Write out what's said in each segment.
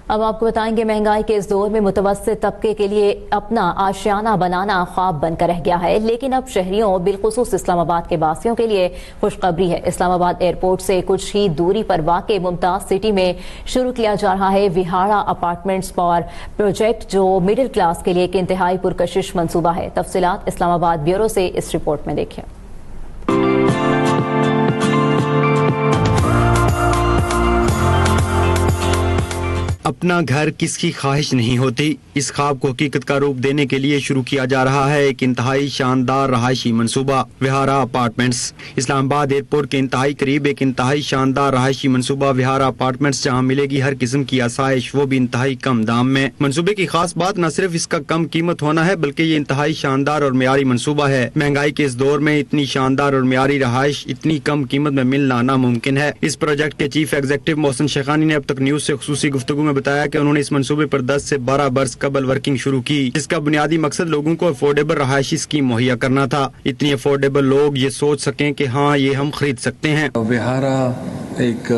اب آپ کو بتائیں گے مہنگائی کے اس دور میں متوسط طبقے کے لیے اپنا آشیانہ بنانا خواب بن کر رہ گیا ہے، لیکن اب شہریوں بالخصوص اسلام آباد کے باسیوں کے لیے خوشخبری ہے۔ اسلام آباد ایئرپورٹ سے کچھ ہی دوری پر واقع ممتاز سٹی میں شروع کیا جا رہا ہے وہارا اپارٹمنٹس فار پروجیکٹ، جو مڈل کلاس کے لیے ایک انتہائی پرکشش منصوبہ ہے۔ تفصیلات اسلام آباد بیورو سے اس رپورٹ میں دیکھیں۔ اپنا گھر کس کی خواہش نہیں ہوتی؟ اس خواب کو حقیقت کا روپ دینے کے لیے شروع کیا جا رہا ہے ایک انتہائی شاندار رہائشی منصوبہ، وہارا اپارٹمنٹس۔ اسلام آباد ایئرپورٹ کے انتہائی قریب ایک انتہائی شاندار رہائشی منصوبہ وہارا اپارٹمنٹس، جہاں ملے گی ہر قسم کی آسائش، وہ بھی انتہائی کم دام میں۔ منصوبے کی خاص بات نہ صرف اس کا کم قیمت ہونا ہے، بلکہ یہ انتہائی شاندار اور معیاری منصوبہ ہے۔ مہنگائی کے اس دور میں اتنی شاندار اور معیاری رہائش اتنی کم قیمت میں ملنا ناممکن ہے۔ اس پروجیکٹ کے چیف ایگزیکٹو محسن شیخانی نے اب تک نیوز سے خصوصی گفتگو میں بتایا کہ انہوں نے اس منصوبے پر 10 سے 12 برس قبل ورکنگ شروع کی، جس کا بنیادی مقصد لوگوں کو افورڈیبل رہائشی اسکیم مہیا کرنا تھا۔ اتنی افورڈیبل لوگ یہ سوچ سکیں کہ ہاں یہ ہم خرید سکتے ہیں۔ وہارا ایک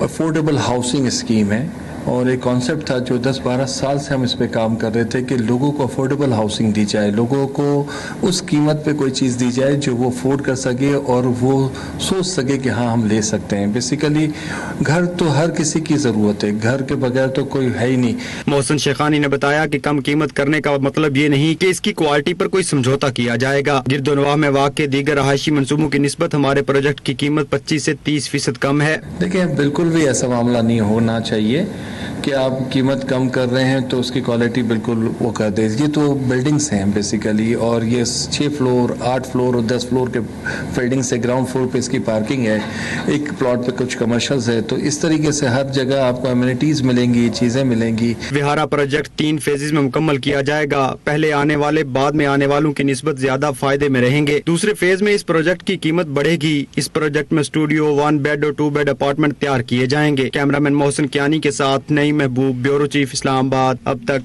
افورڈیبل ہاؤسنگ اسکیم ہے اور ایک کانسیپٹ تھا جو 10-12 سال سے ہم اس پہ کام کر رہے تھے کہ لوگوں کو افورڈیبل ہاؤسنگ دی جائے، لوگوں کو اس قیمت پہ کوئی چیز دی جائے جو وہ افورڈ کر سکے اور وہ سوچ سکے کہ ہاں ہم لے سکتے ہیں۔ بیسیکلی گھر تو ہر کسی کی ضرورت ہے، گھر کے بغیر تو کوئی ہے ہی نہیں۔ محسن شیخانی نے بتایا کہ کم قیمت کرنے کا مطلب یہ نہیں کہ اس کی کوالٹی پر کوئی سمجھوتا کیا جائے گا۔ گرد و نواح میں واقع دیگر رہائشی منصوبوں کی نسبت ہمارے پروجیکٹ کی قیمت 25 سے 30% کم ہے۔ دیکھیں بالکل بھی ایسا معاملہ نہیں ہونا چاہیے کہ آپ قیمت کم کر رہے ہیں تو اس کی کوالٹی بالکل وہ کر دیں۔ یہ تو بلڈنگس ہیں بیسیکلی، اور یہ 6 فلور 8 فلور اور 10 فلور کے بلڈنگس ہے۔ گراؤنڈ فلور پہ اس کی پارکنگ ہے، ایک پلاٹ پہ کچھ کمرشلز ہے، تو اس طریقے سے ہر جگہ آپ کو ایمینٹیز ملیں گی، چیزیں ملیں گی۔ وہارا پروجیکٹ 3 فیزز میں مکمل کیا جائے گا۔ پہلے آنے والے بعد میں آنے والوں کی نسبت زیادہ فائدے میں رہیں گے۔ دوسرے فیز میں اس پروجیکٹ کی قیمت بڑھے گی۔ اس پروجیکٹ میں اسٹوڈیو، 1 بیڈ اور 2 بیڈ اپارٹمنٹ تیار کیے جائیں گے۔ کیمرہ مین محسن کیانی کے ساتھ نئی محبوب، بیورو چیف، اسلام آباد۔ اب تک۔